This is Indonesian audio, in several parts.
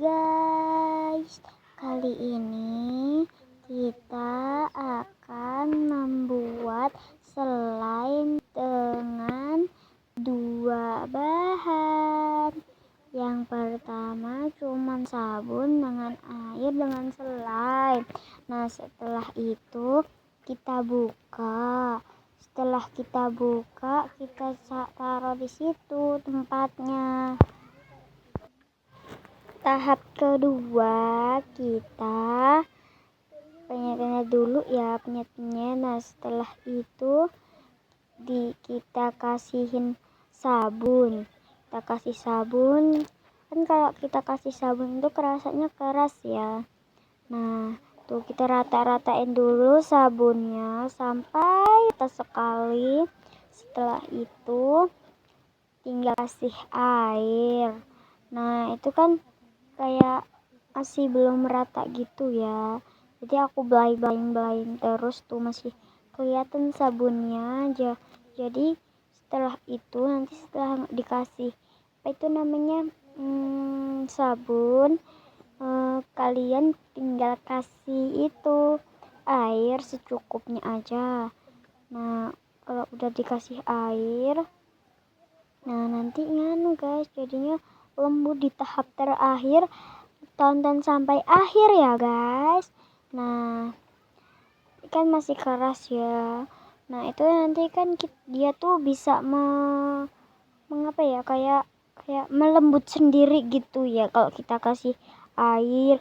guys, kali ini kita akan membuat slime dengan dua bahan. Yang pertama cuman sabun dengan air dengan slime. Nah, setelah itu kita buka. Setelah kita buka, kita taruh di situ tempatnya. Tahap kedua, kita penyet-penyet dulu ya, penyet-penyet. Nah, setelah itu kita kasihin sabun. Kita kasih sabun. Kan kalau kita kasih sabun itu rasanya keras ya. Nah, tuh kita rata-ratain dulu sabunnya sampai rata sekali. Setelah itu tinggal kasih air. Nah, itu kan kayak masih belum merata gitu ya, jadi aku belain terus tuh masih kelihatan sabunnya aja. Jadi setelah itu nanti setelah dikasih apa itu namanya sabun, kalian tinggal kasih itu air secukupnya aja. Nah, kalau udah dikasih air, nah nanti guys, jadinya lembut di tahap terakhir. Tonton sampai akhir ya guys. Nah, kan masih keras ya. Nah, itu nanti kan dia tuh bisa mengapa ya, kayak melembut sendiri gitu ya. Kalau kita kasih air,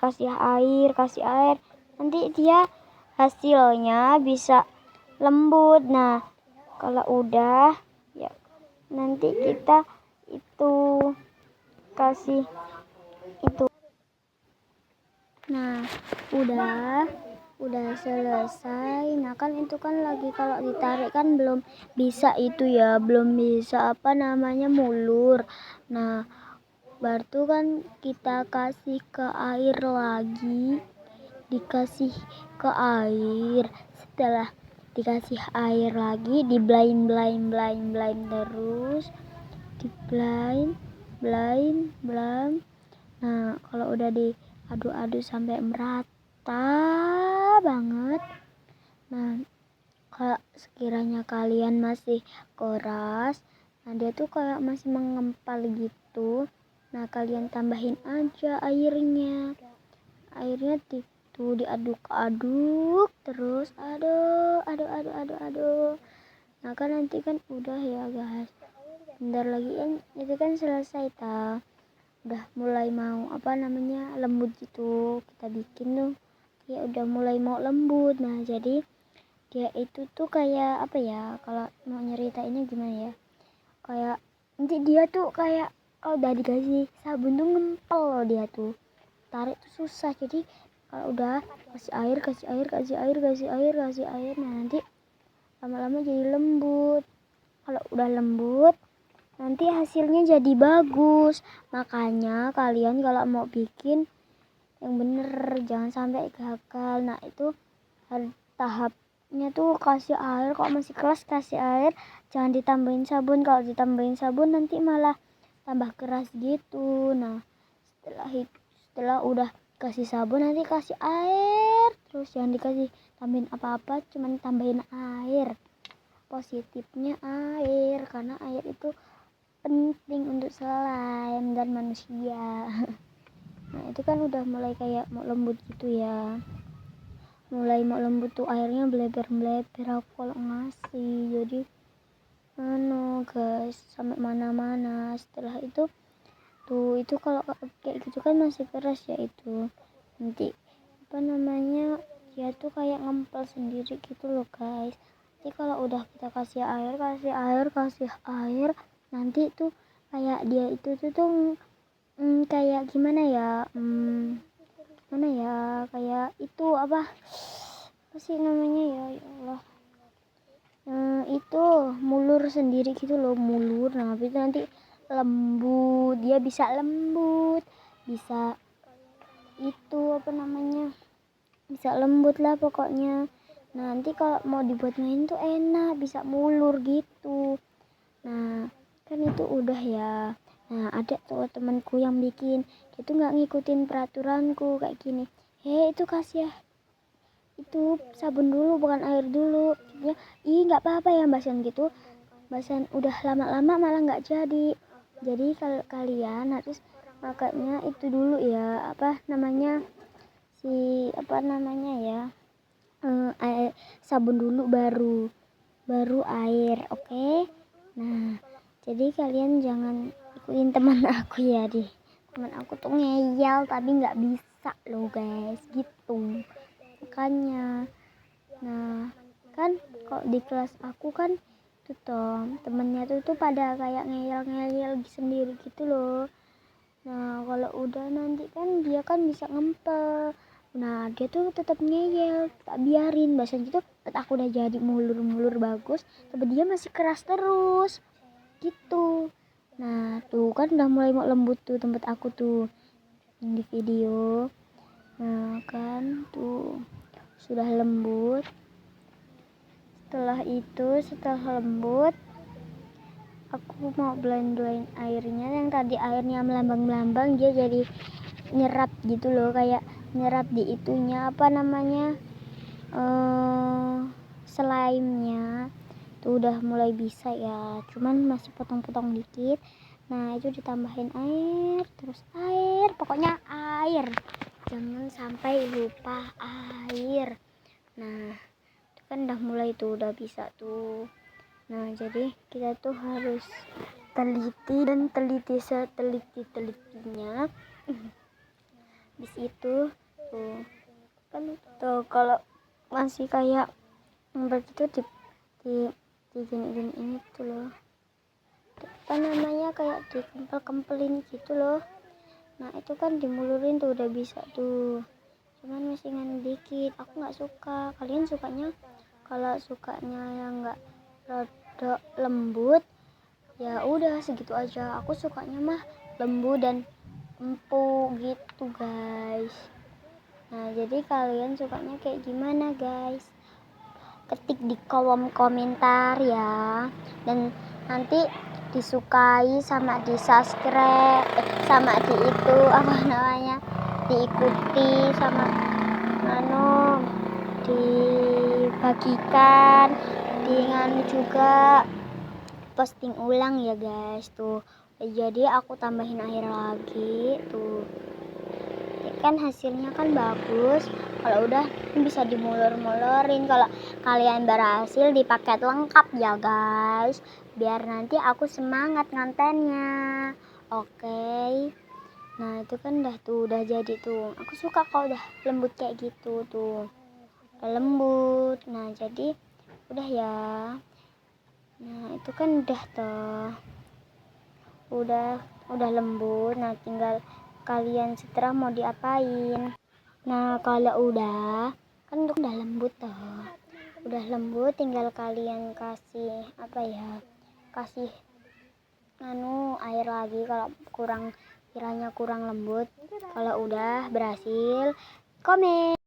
nanti dia hasilnya bisa lembut. Nah, kalau udah ya nanti kita itu kasih itu. Nah, udah selesai. Nah, kan itu kan lagi kalau ditarik kan belum bisa itu ya, belum bisa apa namanya mulur. Nah, baru kan kita kasih ke air lagi, dikasih ke air. Setelah dikasih air lagi, di blind terus, di blind. Nah, kalau udah diaduk-aduk sampai merata banget. Nah, kalau sekiranya kalian masih keras, nah dia tuh kayak masih mengempal gitu. Nah, kalian tambahin aja airnya. Airnya tuh diaduk-aduk terus. Aduk. Nah, kan nanti kan udah ya guys. Bentar lagi kan itu kan selesai udah mulai mau apa namanya lembut gitu, kita bikin tuh ya udah mulai mau lembut. Nah, jadi dia itu tuh kayak apa ya, kalau mau nyeritainnya gimana ya, kayak nanti dia tuh kayak kalau udah dikasih sabun tuh ngempel loh, dia tuh tarik tuh susah. Jadi kalau udah kasih air, nah nanti lama-lama jadi lembut. Kalau udah lembut nanti hasilnya jadi bagus. Makanya kalian kalau mau bikin yang bener jangan sampai gagal. Nah, itu tahapnya tuh kasih air. Kalau masih keras kasih air, jangan ditambahin sabun. Kalau ditambahin sabun nanti malah tambah keras gitu. Nah, setelah udah kasih sabun nanti kasih air terus, jangan dikasih tambahin apa-apa, cuman tambahin air. Positifnya air, karena air itu penting untuk slime dan manusia. Nah, itu kan udah mulai kayak mau lembut gitu ya, mulai mau lembut tuh airnya bleber aku kalau ngasih. Jadi guys, sampai mana-mana. Setelah itu tuh itu kalau kayak gitu kan masih keras ya, itu nanti apa namanya dia tuh kayak ngempel sendiri gitu loh guys. Jadi kalau udah kita kasih air nanti tuh kayak dia itu tuh kayak gimana ya, kayak itu apa sih namanya ya Allah, itu mulur sendiri gitu loh, mulur. Nah, itu nanti lembut, dia bisa lembut, bisa itu apa namanya, bisa lembut lah pokoknya. Nah, nanti kalau mau dibuat main tuh enak, bisa mulur gitu. Nah, kan itu udah ya. Nah ada tuh temanku yang bikin, dia tuh nggak ngikutin peraturanku kayak gini, itu kasih ya itu sabun dulu bukan air dulu. Dia, nggak apa-apa ya bahasan gitu, bahasan udah lama-lama malah nggak jadi kalau kalian harus makanya itu dulu ya, apa namanya ya, air sabun dulu baru air, oke? Nah jadi kalian jangan ikutin teman aku ya, teman aku tuh ngeyel tapi nggak bisa loh guys gitu makanya. Nah kan kok di kelas aku kan tuh temennya tuh pada kayak ngeyel sendiri gitu loh. Nah kalau udah nanti kan dia kan bisa ngempel, nah dia tuh tetap ngeyel, tak biarin bahasa gitu. Aku udah jadi mulur bagus tapi dia masih keras terus gitu. Nah tuh kan udah mulai mau lembut tuh tempat aku tuh yang di video. Nah kan tuh sudah lembut. Setelah lembut aku mau blend airnya. Yang tadi airnya melambang dia jadi nyerap gitu loh, kayak nyerap di itunya apa namanya, slime-nya tuh udah mulai bisa ya, cuman masih potong-potong dikit. Nah itu ditambahin air, terus air, pokoknya air, jangan sampai lupa air. Nah itu kan udah mulai tuh, udah bisa tuh. Nah jadi kita tuh harus teliti seteliti-telitinya di situ tuh kan. Tuh kalau masih kayak begitu di gini ini tuh loh, apa namanya, kayak dikempel-kempelin gitu loh. Nah itu kan dimulurin tuh udah bisa tuh, cuman masih dikit. Aku nggak suka, kalian sukanya? Kalau sukanya yang nggak rada lembut ya udah segitu aja. Aku sukanya mah lembut dan empuk gitu guys. Nah jadi kalian sukanya kayak gimana guys, ketik di kolom komentar ya, dan nanti disukai sama di subscribe, sama di itu apa namanya, diikuti sama dibagikan dengan juga posting ulang ya guys. Tuh jadi aku tambahin air lagi tuh kan hasilnya kan bagus. Kalau udah bisa dimulur-mulurin. Kalau kalian berhasil di paket lengkap ya guys, biar nanti aku semangat ngantennya. Oke. Nah itu kan udah jadi tuh. Aku suka kalau udah lembut kayak gitu tuh, udah lembut. Nah jadi udah ya. Nah itu kan udah tuh, udah lembut. Nah tinggal kalian setelah mau diapain. Nah kalau udah kan udah lembut tuh, udah lembut, tinggal kalian kasih apa ya, kasih air lagi kalau kiranya kurang lembut. Kalau udah berhasil, komen.